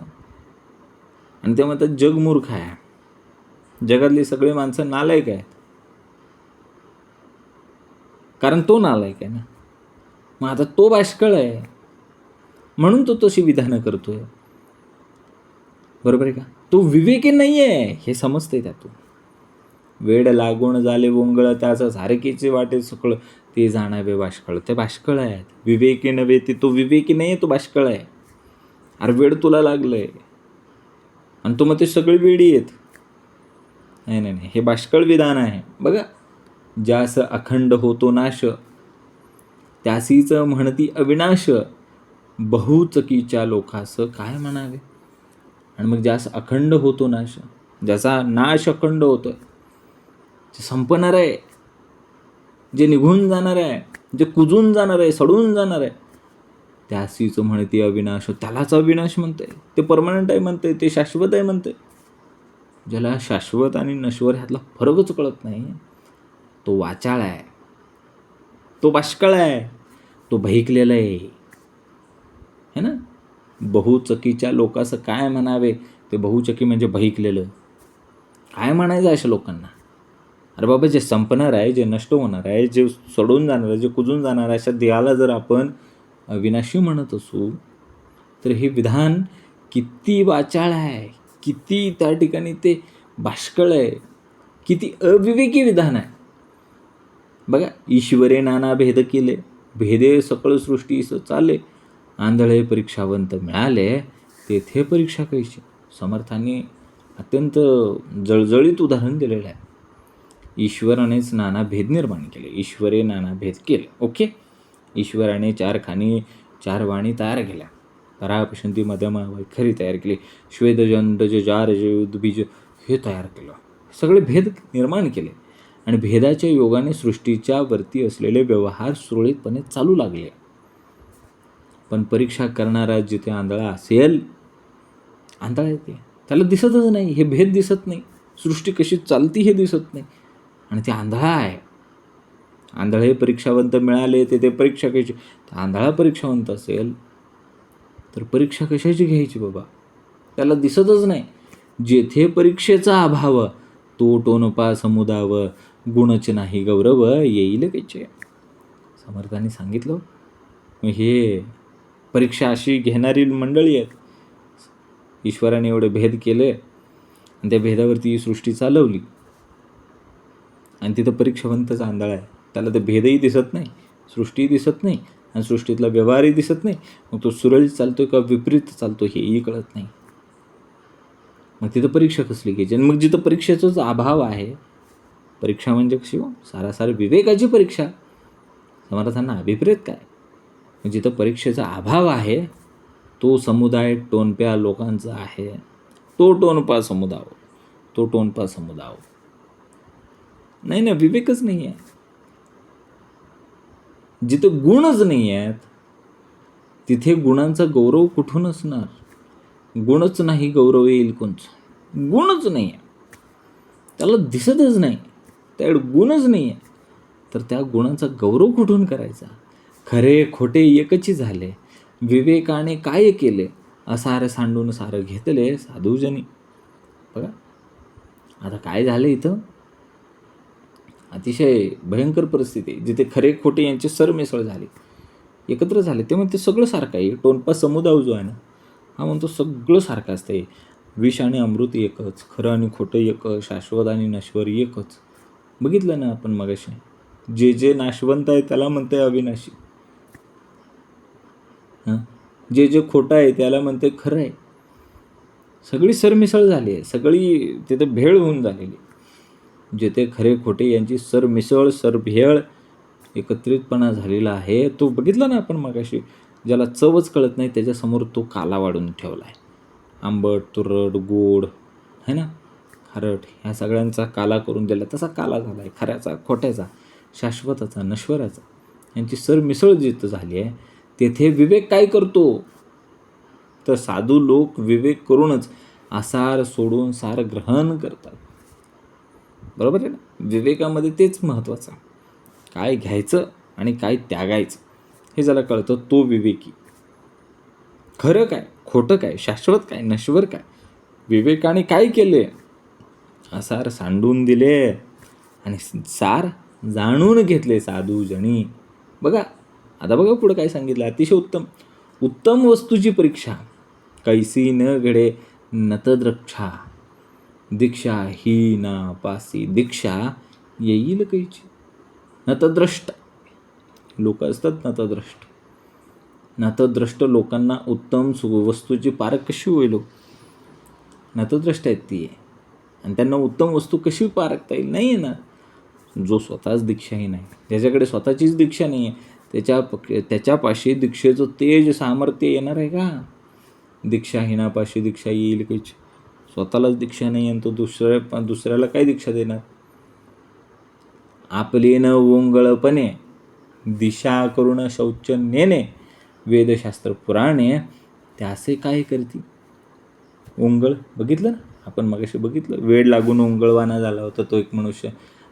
आणि ते म्हणतात जग मूर्ख आहे, जगातली सगळी माणसं नालायक आहेत, कारण तो नालायक आहे ना. मग आता तो बाष्कळ आहे म्हणून तो तशी विधानं करतोय, बरोबर आहे का. तो विवेकी नाही आहे हे समजतंय त्यातून. वेड लागून झाले ओंगळ, त्याचं सारखीचे वाटे सकळ, ते जाणावे बाष्कळ. ते बाष्कळ आहेत, विवेकी नव्हे ते. तो विवेकी नाही आहे, तो बाष्कळ आहे. अरे वेड तुला लागलंय आणि तो मग ते सगळी वेडी आहेत. नाही नाही नाही, हे बाष्कळ विधान आहे. बघा, ज्यास अखंड होतो नाश, त्यासीच म्हणती अविनाश, बहुचकीच्या लोकास काय म्हणावे. आणि मग ज्यास अखंड होतो नाश, ज्याचा नाश अखंड होतोय, जे संपणार आहे, जे निघून जाणार आहे, जे कुजून जाणार आहे, सडून जाणार आहे, त्यासीच म्हणते अविनाश. त्यालाच अविनाश म्हणते, ते परमनंट आहे म्हणते, ते शाश्वत आहे म्हणते. ज्याला शाश्वत आणि नश्वर ह्यातला फरकच कळत नाही, तो वाचाळ आहे, तो बाष्कळ आहे, तो बहिकलेला आहे, है ना. बहुचकीच्या लोकांचं काय म्हणावे. ते बहुचकी म्हणजे बहिकलेलं. काय म्हणायचं अशा लोकांना. अरे बाबा, जे संपणार आहे, जे नष्ट होणार आहे, जे सडून जाणार आहे, जे कुजून जाणार आहे, अशा देहाला जर आपण अविनाशी म्हणत असू, तर हे विधान किती वाचाळ आहे, किती त्या ठिकाणी ते बाष्कळ आहे, किती अविवेकी विधान आहे. बघा, ईश्वरे नाना भेद केले, भेदे सकळ सृष्टीस चाले, आंधळे परीक्षावंत मिळाले, तेथे परीक्षा कैशी. समर्थांनी अत्यंत जळजळीत उदाहरण दिलेलं आहे. ईश्वरानेच नाना भेद निर्माण केले, ईश्वरे नाना भेद केले. ओके, ईश्वराने 4 खाणी 4 वाणी तयार केल्या, परापशंती मध्यमा वैखरी तयार केली, श्वेदजन दज जार बीज हे तयार केलं, सगळे भेद निर्माण केले. आणि भेदाच्या योगाने सृष्टीच्या वरती असलेले व्यवहार सुरळीतपणे चालू लागले. पण परीक्षा करणारा जिथे आंधळा असेल, आंधळा येते, त्याला दिसतच नाही, हे भेद दिसत नाही, सृष्टी कशी चालती हे दिसत नाही, आणि ते आंधळा आहे. आंधळे परीक्षावंत मिळाले, ते परीक्षा घ्यायची. आंधळा परीक्षावंत असेल तर परीक्षा कशाची घ्यायची बाबा, त्याला दिसतच नाही. जेथे परीक्षेचा अभाव, तो टोनपा समुदाव, गुणच नाही गौरव येईल कैचे. समर्थांनी सांगितलं. हे परीक्षा अशी घेणारी मंडळी आहेत. ईश्वराने एवढे भेद केले आणि त्या भेदावरती सृष्टी चालवली, आणि तिथं परीक्षावंतच आंधळा आहे, त्याला ते भेदही दिसत नाही, सृष्टीही दिसत नाही, आणि सृष्टीतला व्यवहारही दिसत नाही. मग तो सुरळीत चालतोय का विपरीत चालतो हेही कळत नाही. मग तिथं परीक्षा कसली घ्यायची. आणि मग जिथं परीक्षेचाच अभाव आहे, परीक्षा म्हणजे कशी हो, सारासार विवेकाची परीक्षा. समर्थांना अभिप्रेत काय. जिथं परीक्षेचा अभाव आहे, तो समुदाय टोनप्या लोकांचा आहे, तो टोनपा समुदाय, तो टोनपा समुदाय. नाही ना, विवेकच नाही आहे. जिथे गुणच नाही आहेत, तिथे गुणांचा गौरव कुठून असणार. गुणच नाही गौरव येईल कोणच. गुणच नाही आहे, त्याला दिसतच नाही, त्याकडे गुणच नाही आहे, तर त्या गुणांचा गौरव कुठून करायचा. खरे खोटे एकची झाले, विवेकाने काय केले, असार सांडून सारं घेतले साधूजनी. बघा आता काय झालं इथं, अतिशय भयंकर परिस्थिती, जिथे खरे खोटे यांचे सरमिसळ झाले, एकत्र झाले. ते म्हणते सगळं सारखं आहे. टोनपा समुदाय जो आहे ना, हा म्हणतो सगळं सारखं असते. विष आणि अमृत एकच, खरं आणि खोटं एकच, शाश्वत आणि नश्वर एकच. बघितलं ना आपण मगाशी, जे जे नाशवंत आहे त्याला म्हणते अविनाशी, जे जे खोटं आहे त्याला म्हणते खरं आहे. सगळी सरमिसळ झाली आहे, सगळी तिथे भेळ होऊन झालेली. जिथे खरे खोटे यांची सरमिसळ सरभेळ एकत्रितपणा झालेला आहे. तो बघितला ना आपण मगाशी, ज्याला चवच कळत नाही त्याच्यासमोर तो काला वाढून ठेवला आहे. आंबट, तुरट, गोड, है ना, खारट, ह्या सगळ्यांचा काला करून दिला. तसा काला झाला आहे खऱ्याचा खोट्याचा, शाश्वताचा नश्वराचा. यांची सरमिसळ जिथं झाली आहे तेथे विवेक काय करतो? तर साधू लोक विवेक करूनच आसार सोडून सार ग्रहण करतात. बरोबर आहे ना? विवेकामध्ये तेच महत्त्वाचं. काय घ्यायचं आणि काय त्यागायचं हे ज्याला कळतं तो विवेकी. खरं काय, खोटं काय, शाश्वत काय, नश्वर काय, विवेकाने काय केले? आसार सांडून दिले आणि सार जाणून घेतले साधूजणी. बघा आता, बघा पुढं काय सांगितलं, अतिशय उत्तम. उत्तम वस्तूची परीक्षा कैसी न घडे नतद्रक्षा, दीक्षा ही ना पासी दीक्षा येईल कैची. नतद्रष्ट लोक असतात, नतद्रष्ट लोकांना उत्तम वस्तूची पारख कशी होईल? नतद्रष्ट आहेत ती, आणि त्यांना उत्तम वस्तू कशी पारखता येईल? नाही आहे ना. जो स्वतःच दीक्षाही नाही, ज्याच्याकडे स्वतःचीच दीक्षा नाही आहे, त्याच्यापाशी दीक्षेचं तेज सामर्थ्य येणार आहे का? दीक्षाहीनापाशी दीक्षा येईल कैची. स्वतःलाच दीक्षा नाही आणि तो दुसऱ्याला काय दीक्षा देणार? आपले न ओंगळपणे दिशा करून शौच नेणे, वेदशास्त्र पुराणे त्यासे काय करती. ओंगळ बघितलं ना आपण मगाशी, बघितलं वेड लागून ओंगळवाना झाला होता तो एक मनुष्य,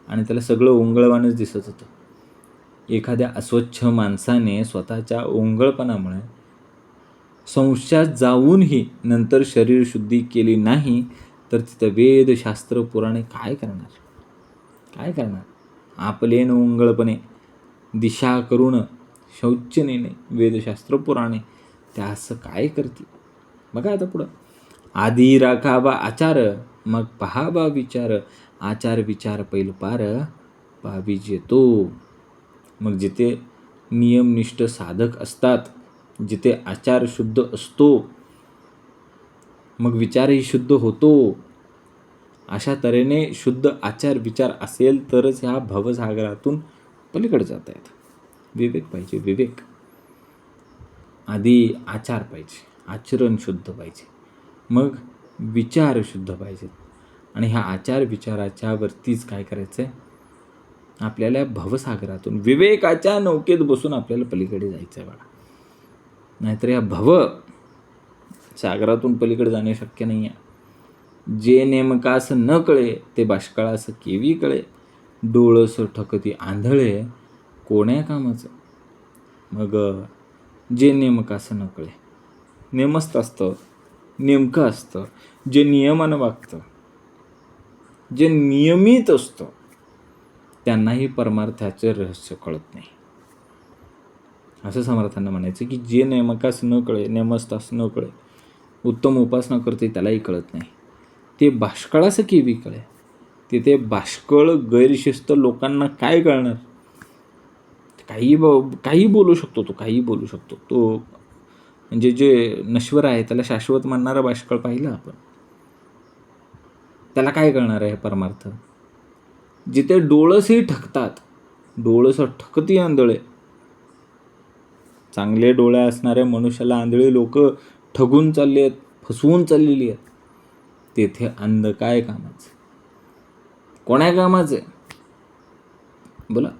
आणि त्याला सगळं ओंगळवानच दिसत होतं. एखाद्या अस्वच्छ माणसाने स्वतःच्या ओंगळपणामुळे संशयात जाऊनही नंतर शरीर शुद्धी केली नाही तर तिथं वेदशास्त्र पुराणे काय करणार? आपले न ओंगळपणे दिशा करून शौच नेणे, वेदशास्त्र पुराणे त्यास काय करते. बघा आता पुढं, आधी राखावा आचार मग पहावा विचार, आचार विचार पैल पार पावी जेतो. मग जिथे नियमनिष्ठ साधक असतात, जिथे आचार शुद्ध असतो, मग विचारही शुद्ध होतो. अशा तऱ्हेने शुद्ध आचार विचार असेल तरच ह्या भवसागरातून पलीकडे जाता येतं. विवेक पाहिजे, विवेक. आधी आचार पाहिजे, आचरण शुद्ध पाहिजे, मग विचार शुद्ध पाहिजेत. आणि ह्या आचार विचाराच्या वरतीच काय करायचं आहे? आपल्याला भवसागरातून विवेकाच्या नौकेत बसून आपल्याला पलीकडे जायचं आहे बघा. नाहीतर या भव सागरातून पलीकडे जाणे शक्य नाही आहे. जे नेमकास न कळे ते बाष्कळास केवी कळे, डोळस ठकती आंधळे कोण्या कामाचं. मग जे नेमकास न कळे, नेमस्त असतं, नेमकं असतं, जे नियमानं वागतं, जे नियमित असतं, त्यांनाही परमार्थाचे रहस्य कळत नाही. असं समर्थांना म्हणायचं की जे नेमकास न कळे, नेमस्तास न कळे, उत्तम उपासना करते त्यालाही कळत नाही, ते बाष्कळास केवी कळे. तिथे बाष्कळ गैरशिस्त लोकांना काय कळणार? काही बोलू शकतो तो, काही बोलू शकतो तो. म्हणजे जे नश्वर आहे त्याला शाश्वत मानणारा बाष्कळ पाहिलं आपण, त्याला काय कळणार आहे परमार्थ? जिथे डोळसही ठकतात, डोळस ठकती आंधळे. चांगले डोळे असणाऱ्या मनुष्याला आंधळे लोक ठगून चालले आहेत, फसवून चाललेली आहेत. तेथे अंध काय कामाचं? कोण्या कामाचं? बोला.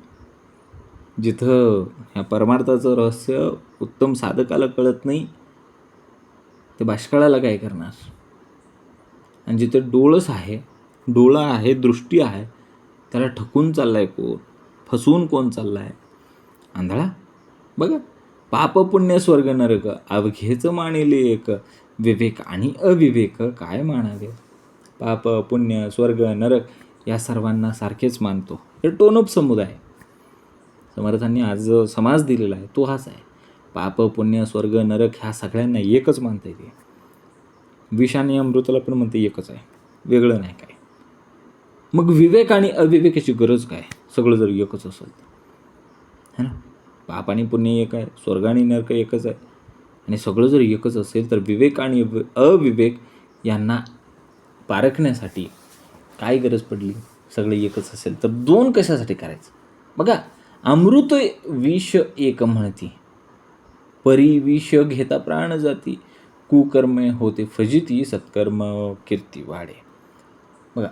जिथं ह्या परमार्थाचं रहस्य उत्तम साधकाला कळत नाही ते बाष्कळाला काय करणार? आणि जिथे डोळस आहे, डोळा आहे, दृष्टी आहे, त्याला ठकून चाललाय कोण? फसवून कोण चाललाय? आंधळा. बघा, पाप पुण्य स्वर्ग नरक अवघेच मानिले एक, विवेक आणि अविवेक काय मानावे. पाप पुण्य स्वर्ग नरक या सर्वांना सारखेच मानतो. हे टोनप समुदाय समर्थांनी आज जो समाज दिलेला आहे तो हाच आहे. पाप पुण्य स्वर्ग नरक ह्या सगळ्यांना एकच मानता येते. विष आणि अमृताला पण म्हणते एकच आहे, वेगळं नाही काय. मग विवेक आणि अविवेकाची गरज काय? सगळं जर एकच असेल है ना, पाप आणि पुण्य एक आहे, स्वर्ग आणि नरक एकच आहे, आणि सगळं जर एकच असेल तर विवेक आणि अविवेक यांना पारखण्यासाठी काय गरज पडली? सगळे एकच असेल तर 2 कशासाठी करायचं? बघा, अमृत विष एक म्हणती, परी विष घेता प्राण जाती, कुकर्मे होते फजिती, सत्कर्म कीर्ती वाढे. बघा,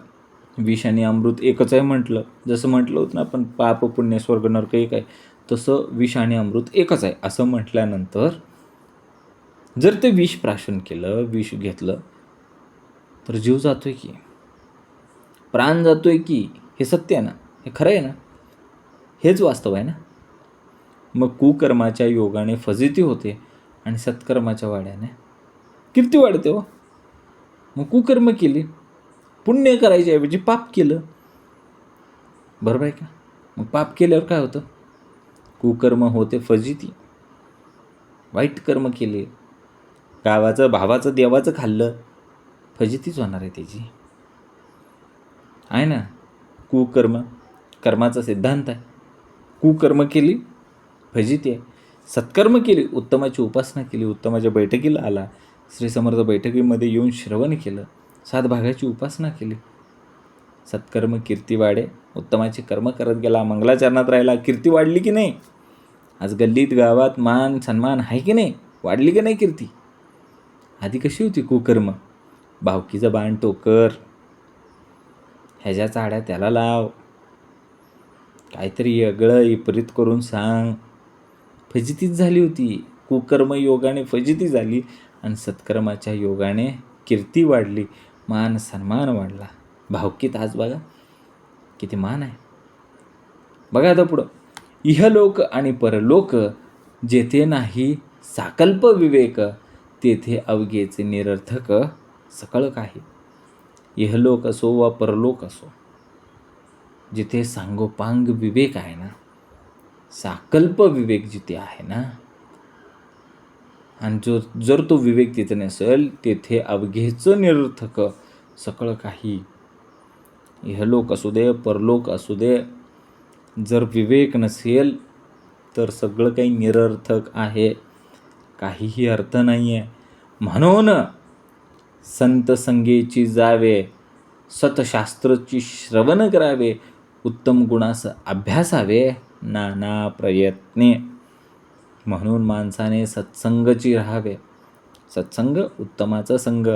विष आणि अमृत एकच आहे म्हटलं. जसं म्हटलं होतं ना आपण, पाप पुण्य स्वर्ग नरक एक आहे, तसं विष आणि अमृत एकच आहे असं म्हटल्यानंतर जर ते विष प्राशन केलं, विष घेतलं, तर जीव जातोय की, प्राण जातोय की, हे सत्य आहे ना, हे खरं आहे ना, हेच वास्तव आहे ना. मग कुकर्माच्या योगाने फजिती होते आणि सत्कर्माच्या वाड्याने कीर्ती वाढते. हो, मग कुकर्म केली, पुण्य करायच्या ऐवजी पाप केलं, बरोबर आहे का? मग पाप केल्यावर काय होतं? कुकर्म होते फजिती, वाईट कर्म केले, गावाचं भावाचं देवाचं खाल्लं, फजितीच होणार आहे त्याची, आहे ना. कुकर्म कर्माचा सिद्धांत आहे. कुकर्म केली फजिती आहे, सत्कर्म केली, उत्तमाची उपासना केली, उत्तमाच्या बैठकीला आला, श्री समर्थ बैठकीमध्ये येऊन श्रवण केलं, 7 भागाची उपासना केली, सत्कर्म कीर्ती वाढे, उत्तमाची कर्म करत गेला, मंगलाचरणात राहिला, कीर्ती वाढली की नाही? आज गल्लीत गावात मान सन्मान आहे की नाही? वाढली की नाही कीर्ती? आधी कशी होती कुकर्म? भावकीचं बाण टोकर, ह्याच्या चाड्या त्याला लाव, काहीतरी वेगळं विपरीत करून सांग, फजितीच झाली होती. कुकर्म योगाने फजिती झाली आणि सत्कर्माच्या योगाने कीर्ती वाढली, मान सन्मान वाढला. भावकीत आज बघा किती मान आहे. बघा आता पुढं, इहलोक आणि परलोक जेथे नाही साकल्प विवेक, तेथे अवघेचे निरर्थक सकळ काही. इहलोक असो वा परलोक असो, जिथे सांगोपांग विवेक आहे ना, साकल्प विवेक जिथे आहे ना, आणि जर तो विवेक तिथे नसेल, तेथे अवघेचं निरर्थक सकळ काही. इहलोक असू दे, परलोक असू दे, जर विवेक नसेल तर सगळं काही निरर्थक आहे, काहीही अर्थ नाही आहे. म्हणून संत संगेची जावे, सतशास्त्रची श्रवण करावे, उत्तम गुणास अभ्यासावे नाना प्रयत्ने. म्हणून माणसाने सत्संगची राहावे. सत्संग उत्तमाचा संग,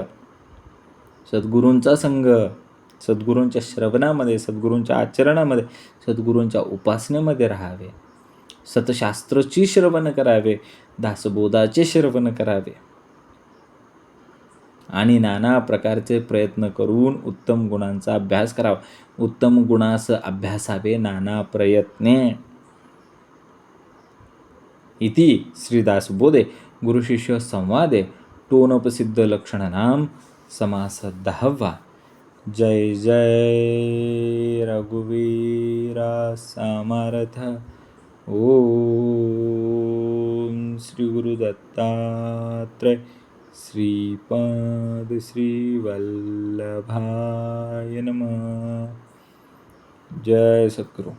सद्गुरूंचा संग, सद्गुरूंच्या श्रवणामध्ये, सद्गुरूंच्या आचरणामध्ये, सद्गुरूंच्या उपासनेमध्ये राहावे. सतशास्त्रची श्रवण करावे, दासबोधाचे श्रवण करावे आणि नाना प्रकारचे प्रयत्न करून उत्तम गुणांचा अभ्यास करावा. उत्तम गुणास अभ्यासावे नाना प्रयत्ने. इति श्रीदासबोधे गुरुशिष्य संवादे टोनोपसिद्ध लक्षणनाम समास 10वा. जय जय रघुवीरा समर्थ. ओम श्री गुरु दत्तात्रय श्रीपाद श्री वल्लभाय नमः. जय सद्गुरु.